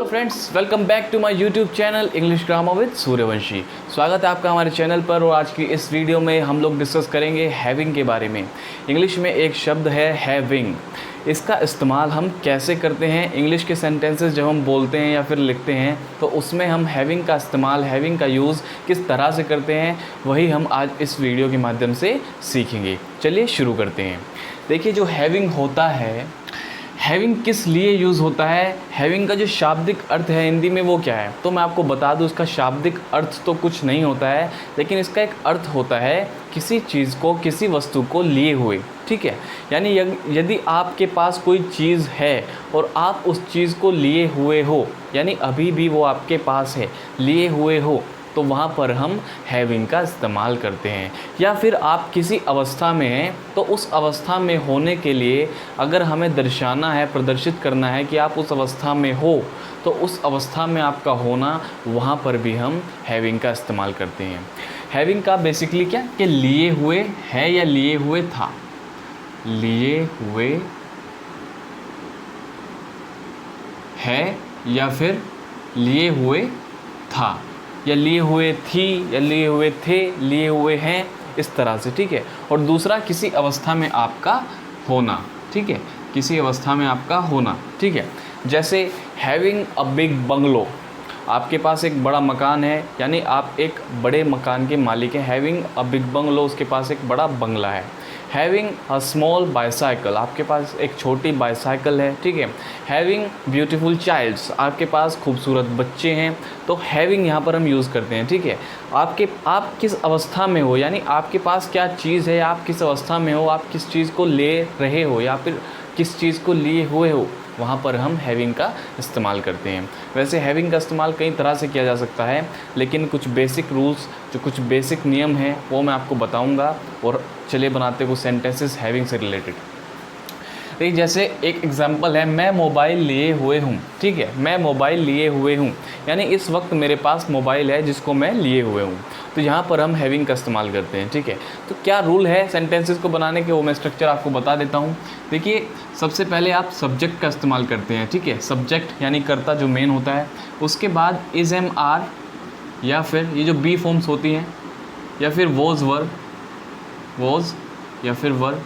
Friends, welcome back to my YouTube channel English grammar with Suryavanshi. स्वागत है आपका हमारे चैनल पर। और आज की इस वीडियो में हम लोग डिस्कस करेंगे हैविंग के बारे में। इंग्लिश में एक शब्द है हैविंग। इसका इस्तेमाल हम कैसे करते हैं? इंग्लिश के सेंटेंसेस जब हम बोलते हैं या फिर लिखते हैं तो उसमें हम हैविंग का इस्तेमाल, हैविंग का यूज़ किस तरह से करते हैं, वही हम आज इस वीडियो के माध्यम से सीखेंगे। चलिए शुरू करते हैं। देखिए, जो हैविंग होता है, हैविंग किस लिए यूज़ होता है, हैविंग का जो शाब्दिक अर्थ है हिंदी में वो क्या है, तो मैं आपको बता दूं। इसका शाब्दिक अर्थ तो कुछ नहीं होता है, लेकिन इसका एक अर्थ होता है किसी चीज़ को, किसी वस्तु को लिए हुए। ठीक है, यानी यदि आपके पास कोई चीज़ है और आप उस चीज़ को लिए हुए हो, यानी अभी भी वो आपके पास है, लिए हुए हो, तो वहाँ पर हम हैविंग का इस्तेमाल करते हैं। या फिर आप किसी अवस्था में हैं तो उस अवस्था में होने के लिए अगर हमें दर्शाना है, प्रदर्शित करना है कि आप उस अवस्था में हो, तो उस अवस्था में आपका होना, वहाँ पर भी हम हैविंग का इस्तेमाल करते हैं। हैविंग का बेसिकली क्या कि लिए हुए है या लिए हुए था, लिए हुए है या फिर लिए हुए था, या लिए हुए थी, या लिए हुए थे, लिए हुए हैं, इस तरह से। ठीक है। और दूसरा, किसी अवस्था में आपका होना। ठीक है, किसी अवस्था में आपका होना। ठीक है, जैसे हैविंग अ बिग बंगलो, आपके पास एक बड़ा मकान है, यानी आप एक बड़े मकान के मालिक हैं। हैविंग अ बिग बंगलो, उसके पास एक बड़ा बंगला है। हैविंग अ स्मॉल बाईसाइकिल, आपके पास एक छोटी बाईसाइकिल है। ठीक है। हैविंग ब्यूटीफुल चाइल्ड्स, आपके पास खूबसूरत बच्चे हैं। तो हैविंग यहाँ पर हम यूज़ करते हैं। ठीक है। आप किस अवस्था में हो, यानी आपके पास क्या चीज़ है, आप किस अवस्था में हो, आप किस चीज़ को ले रहे हो या फिर किस चीज़ को लिए हुए हो, वहाँ पर हम हैविंग का इस्तेमाल करते हैं। वैसे हैविंग का इस्तेमाल कई तरह से किया जा सकता है, लेकिन कुछ बेसिक रूल्स, जो कुछ बेसिक नियम हैं, वो मैं आपको बताऊंगा। और चलिए बनाते हैं कुछ सेंटेंसेस हैविंग से रिलेटेड। देखिए, जैसे एक एग्जांपल है, मैं मोबाइल लिए हुए हूँ। ठीक है, मैं मोबाइल लिए हुए हूँ, यानी इस वक्त मेरे पास मोबाइल है जिसको मैं लिए हुए हूँ। तो यहाँ पर हम हैविंग का इस्तेमाल करते हैं। ठीक है। तो क्या रूल है सेंटेंसेस को बनाने के, वो मैं स्ट्रक्चर आपको बता देता हूँ। देखिए, सबसे पहले आप सब्जेक्ट का इस्तेमाल करते हैं। ठीक है, सब्जेक्ट यानी कर्ता जो मेन होता है। उसके बाद इज़ एम आर, या फिर ये जो बी फॉर्म्स होती हैं, या फिर वॉज वर, वॉज या फिर were,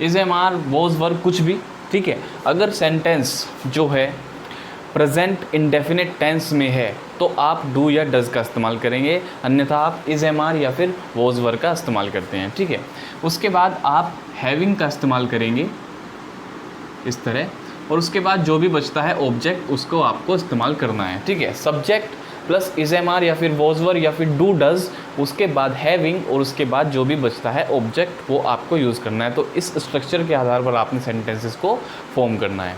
is am are, was were, कुछ भी। ठीक है। अगर सेंटेंस जो है प्रेजेंट इंडेफिनिट टेंस में है तो आप डू या डज का इस्तेमाल करेंगे, अन्यथा आप इज़ एम आर या फिर वॉज वर का इस्तेमाल करते हैं। ठीक है। उसके बाद आप हैविंग का इस्तेमाल करेंगे इस तरह, और उसके बाद जो भी बचता है ऑब्जेक्ट, उसको आपको इस्तेमाल करना है। ठीक है। Subject plus is am are या फिर वॉज वर या फिर डू डज, उसके बाद हैविंग, और उसके बाद जो भी बचता है ऑब्जेक्ट, वो आपको यूज़ करना है। तो इस स्ट्रक्चर के आधार पर आपने सेंटेंसेस को फॉर्म करना है।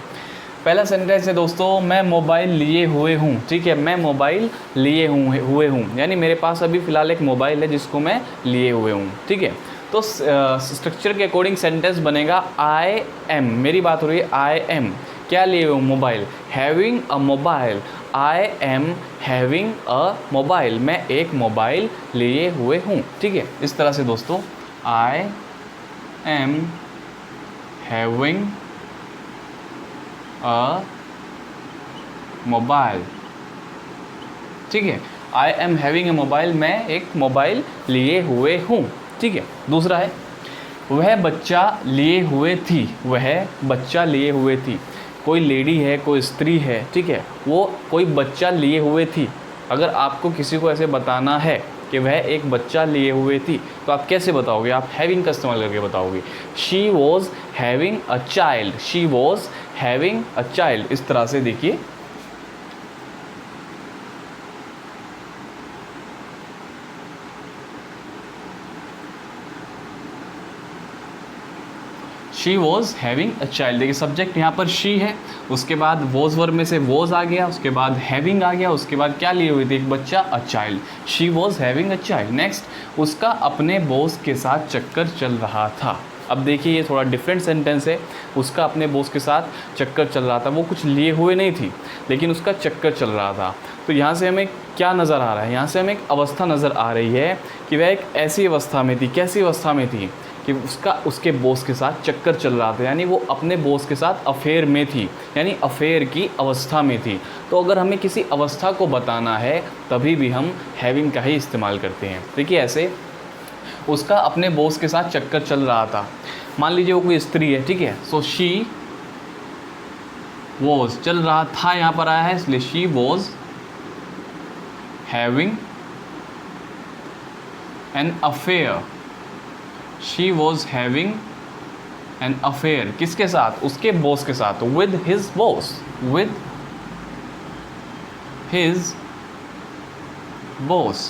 पहला सेंटेंस है दोस्तों, मैं मोबाइल लिए हुए हूँ। ठीक है, मैं मोबाइल लिए हुए हूँ, यानी मेरे पास अभी फ़िलहाल एक मोबाइल है जिसको मैं लिए हुए हूँ। ठीक है। तो स्ट्रक्चर के अकॉर्डिंग सेंटेंस बनेगा आई एम, मेरी बात हो रही है, आई एम क्या लिए हुए हूँ, mobile, having a mobile, I am having a mobile, मैं एक मोबाइल लिए हुए हूँ। ठीक है। इस तरह से दोस्तों, I am having a mobile. ठीक है, I am having a mobile, मैं एक मोबाइल लिए हुए हूँ। ठीक है। दूसरा है, वह बच्चा लिए हुए थी, वह बच्चा लिए हुए थी। कोई लेडी है, कोई स्त्री है, ठीक है, वो कोई बच्चा लिए हुए थी। अगर आपको किसी को ऐसे बताना है कि वह एक बच्चा लिए हुए थी, तो आप कैसे बताओगे? आप हैविंग का इस्तेमाल करके बताओगे। She was having a child, she was having a child. इस तरह से देखिए, she was having a child. देखिए, सब्जेक्ट यहाँ पर शी है, उसके बाद वॉज वर में से वॉज आ गया, उसके बाद हैविंग आ गया, उसके बाद क्या लिए हुई थी, एक बच्चा, a child. She was having a child. Next, उसका अपने बॉस के साथ चक्कर चल रहा था। अब देखिए, ये थोड़ा डिफरेंट सेंटेंस है। उसका अपने बॉस के साथ चक्कर चल रहा था, वो कुछ लिए हुए नहीं थी, लेकिन उसका चक्कर चल रहा था। तो यहाँ से हमें क्या नज़र आ रहा है? यहाँ से हमें एक अवस्था नज़र आ रही है कि वह एक ऐसी अवस्था में थी। कैसी अवस्था में थी? कि उसके बॉस के साथ चक्कर चल रहा था, यानी वो अपने बॉस के साथ अफेयर में थी, यानी अफेयर की अवस्था में थी। तो अगर हमें किसी अवस्था को बताना है तभी भी हम हैविंग का ही इस्तेमाल करते हैं। देखिए ऐसे, उसका अपने बॉस के साथ चक्कर चल रहा था, मान लीजिए वो कोई स्त्री है, ठीक है। सो शी वॉज, चल रहा था यहाँ पर आया है इसलिए she was having an affair, she was having an affair किसके साथ, उसके बॉस के साथ, with his boss, with his boss.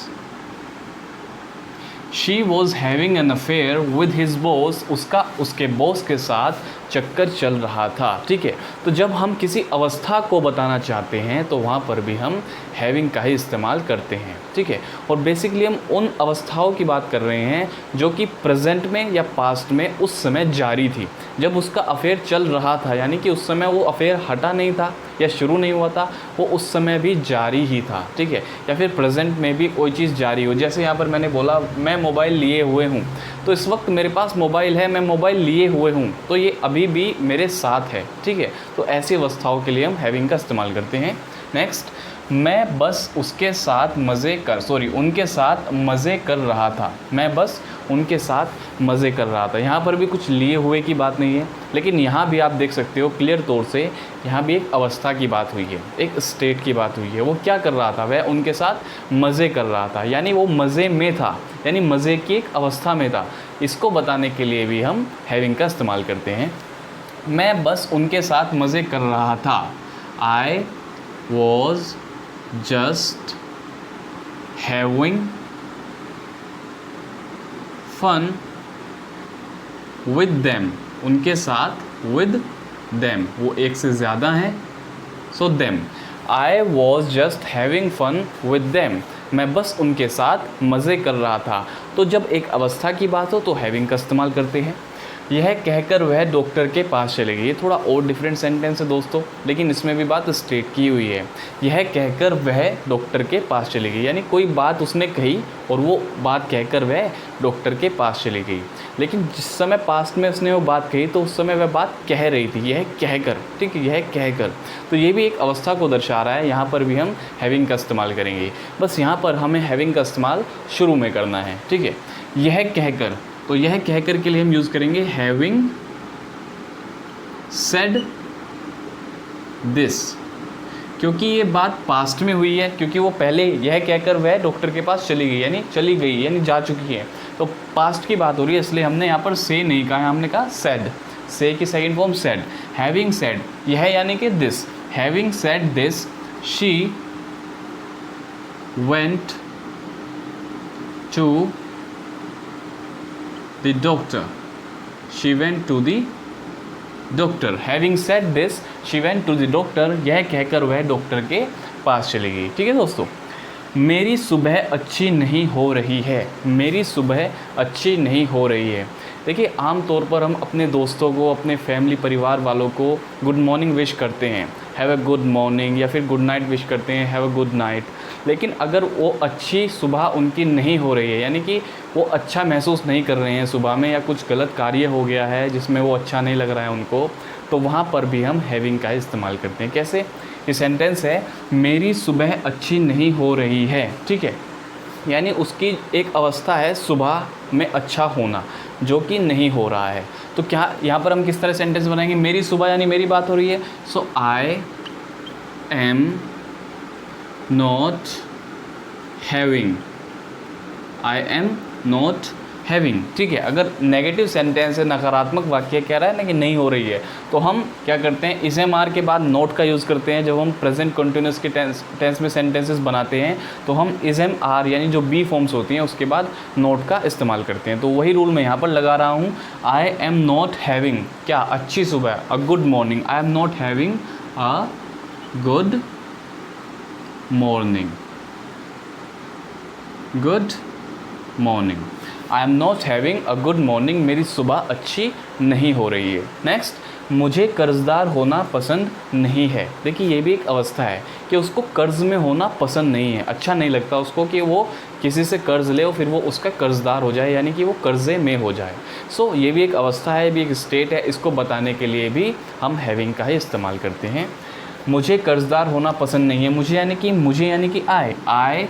She was having an affair with his boss, उसका उसके बॉस के साथ चक्कर चल रहा था, ठीक है। तो जब हम किसी अवस्था को बताना चाहते हैं तो वहाँ पर भी हम हैविंग का ही इस्तेमाल करते हैं, ठीक है। और बेसिकली हम उन अवस्थाओं की बात कर रहे हैं जो कि प्रेजेंट में या पास्ट में उस समय जारी थी। जब उसका अफेयर चल रहा था, यानी कि उस समय वो अफेयर हटा नहीं था या शुरू नहीं हुआ था, वो उस समय भी जारी ही था, ठीक है। या फिर प्रेजेंट में भी कोई चीज़ जारी हो, जैसे यहाँ पर मैंने बोला मैं मोबाइल लिए हुए हूँ, तो इस वक्त मेरे पास मोबाइल है, मैं मोबाइल लिए हुए हूँ, तो ये अभी भी मेरे साथ है, ठीक है। तो ऐसी अवस्थाओं के लिए हम हैविंग का इस्तेमाल करते हैं। नेक्स्ट, मैं बस उनके साथ मज़े कर रहा था, मैं बस उनके साथ मज़े कर रहा था। यहाँ पर भी कुछ लिए हुए की बात नहीं है, लेकिन यहाँ भी आप देख सकते हो क्लियर तौर से, यहाँ भी एक अवस्था की बात हुई है, एक स्टेट की बात हुई है। वो क्या कर रहा था, वह उनके साथ मज़े कर रहा था, यानी वो मज़े में था, यानी मज़े की एक अवस्था में था। इसको बताने के लिए भी हम हैविंग का इस्तेमाल करते हैं। मैं बस उनके साथ मज़े कर रहा था, I was just having fun with them, उनके साथ विद देम, वो एक से ज़्यादा हैं, so them. I was just having fun with them, मैं बस उनके साथ मज़े कर रहा था। तो जब एक अवस्था की बात हो तो हैविंग का इस्तेमाल करते हैं। यह कहकर वह डॉक्टर के पास चले गए, ये थोड़ा और डिफरेंट सेंटेंस है दोस्तों, लेकिन इसमें भी बात स्टेट की हुई है। यह कहकर वह डॉक्टर के पास चली गई, यानी कोई बात उसने कही और वो बात कहकर वह डॉक्टर के पास चली गई। लेकिन जिस समय पास्ट में उसने वो बात कही तो उस समय वह बात कह रही थी, यह कहकर, ठीक है, यह कहकर। तो ये भी एक अवस्था को दर्शा रहा है, यहाँ पर भी हम हैविंग का इस्तेमाल करेंगे। बस यहाँ पर हमें हैविंग का इस्तेमाल शुरू में करना है, ठीक है। यह कहकर, तो यह कहकर के लिए हम यूज़ करेंगे हैविंग सेड दिस, क्योंकि ये बात पास्ट में हुई है, क्योंकि वो पहले यह कहकर वह डॉक्टर के पास चली गई, यानी चली गई यानी जा चुकी है, तो पास्ट की बात हो रही है, इसलिए हमने यहाँ पर से नहीं कहा, हमने कहा सेड। से की second form said. Having said, यह यानी कि this, having said this she went to the doctor, she went to the doctor, having said this she went to the doctor, यह कहकर वह डॉक्टर के पास चली गई, ठीक है दोस्तों। मेरी सुबह अच्छी नहीं हो रही है, मेरी सुबह अच्छी नहीं हो रही है। देखिए आम तौर पर हम अपने दोस्तों को, अपने फैमिली परिवार वालों को गुड मॉर्निंग विश करते हैं, हैव अ गुड मॉर्निंग, या फिर गुड नाइट विश करते हैं, हैव अ गुड नाइट। लेकिन अगर वो अच्छी सुबह उनकी नहीं हो रही है, यानी कि वो अच्छा महसूस नहीं कर रहे हैं सुबह में, या कुछ गलत कार्य हो गया है जिसमें वो अच्छा नहीं लग रहा है उनको, तो वहाँ पर भी हम हैविंग का इस्तेमाल करते हैं। कैसे? ये सेंटेंस है, मेरी सुबह अच्छी नहीं हो रही है, ठीक है, यानी उसकी एक अवस्था है सुबह में अच्छा होना, जो कि नहीं हो रहा है। तो क्या यहाँ पर हम किस तरह सेंटेंस बनाएंगे? मेरी सुबह यानी मेरी बात हो रही है, so I am not having, I am not having, ठीक है। अगर नेगेटिव सेंटेंस है, नकारात्मक वाक्य कह रहा है ना कि नहीं हो रही है, तो हम क्या करते हैं, इस एम आर के बाद नोट का यूज़ करते हैं। जब हम प्रेजेंट कंटिन्यूस के टेंस में सेंटेंसेस बनाते हैं तो हम इस एम आर यानी जो बी फॉर्म्स होती हैं उसके बाद नोट का इस्तेमाल करते हैं। तो वही रूल मैं यहाँ पर लगा रहा हूँ, आई एम नॉट हैविंग क्या, अच्छी सुबह, a good morning, I am not having a good morning, good morning. I am not having a good morning, मेरी सुबह अच्छी नहीं हो रही है। नेक्स्ट, मुझे कर्ज़दार होना पसंद नहीं है। देखिए ये भी एक अवस्था है कि उसको कर्ज़ में होना पसंद नहीं है, अच्छा नहीं लगता उसको कि वो किसी से कर्ज़ ले और फिर वो उसका कर्ज़दार हो जाए, यानी कि वो कर्ज़े में हो जाए। सो ये भी एक अवस्था है, ये भी एक स्टेट है, इसको बताने के लिए भी हम हैविंग का ही इस्तेमाल करते हैं। मुझे कर्ज़दार होना पसंद नहीं है, मुझे यानी कि आई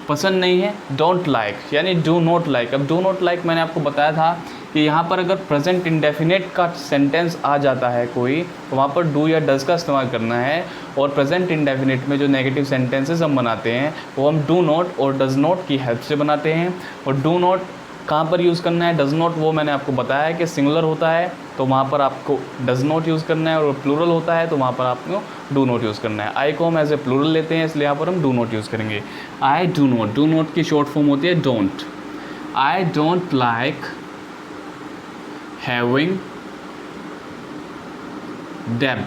पसंद नहीं है। डोंट लाइक यानी डू नॉट लाइक। अब डू नॉट लाइक मैंने आपको बताया था कि यहाँ पर अगर प्रेजेंट इंडेफिनेट का सेंटेंस आ जाता है कोई, तो वहाँ पर डू या डज़ का इस्तेमाल करना है। और प्रेजेंट इंडेफिनेट में जो नेगेटिव सेंटेंसेस हम बनाते हैं वो हम डू नॉट और डज़ नॉट की हेल्प से बनाते हैं। और डू नॉट कहाँ पर यूज़ करना है, डज़ नॉट, वो मैंने आपको बताया है कि सिंगुलर होता है तो वहाँ पर आपको डज़ नॉट यूज़ करना है, और प्लूरल होता है तो वहाँ पर आपको डू नॉट यूज़ करना है। आई को हम एज ए प्लूरल लेते हैं, इसलिए यहाँ पर हम डू नॉट यूज़ करेंगे। I do not, do not की शॉर्ट फॉर्म होती है don't. I don't like having debt,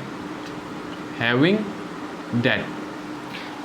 having debt.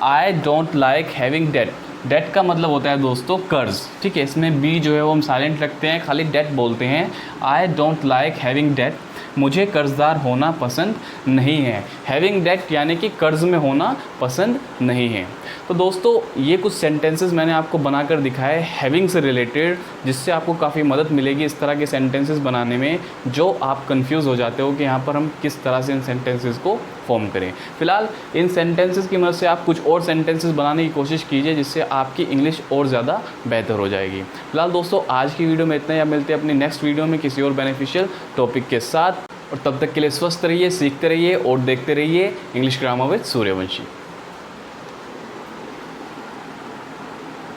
I don't like having debt. Debt का मतलब होता है दोस्तों कर्ज, ठीक है। इसमें बी जो है वो हम साइलेंट रखते हैं, खाली डेट बोलते हैं। I don't like having debt, मुझे कर्ज़दार होना पसंद नहीं है। हैविंग डेट यानी कि कर्ज़ में होना पसंद नहीं है। तो दोस्तों ये कुछ सेंटेंसेस मैंने आपको बनाकर दिखाए हैविंग से रिलेटेड, जिससे आपको काफ़ी मदद मिलेगी इस तरह के सेंटेंसेस बनाने में, जो आप कंफ्यूज हो जाते हो कि यहाँ पर हम किस तरह से इन सेंटेंसेस को फॉर्म करें। फिलहाल इन सेंटेंसेस की मदद से आप कुछ और सेंटेंसेस बनाने की कोशिश कीजिए, जिससे आपकी इंग्लिश और ज़्यादा बेहतर हो जाएगी। फिलहाल दोस्तों आज की वीडियो में इतना ही, मिलते हैं अपनी नेक्स्ट वीडियो में किसी और बेनिफिशियल टॉपिक के साथ। और तब तक के लिए स्वस्थ रहिए, सीखते रहिए और देखते रहिए इंग्लिश ग्रामर विद सूर्यवंशी।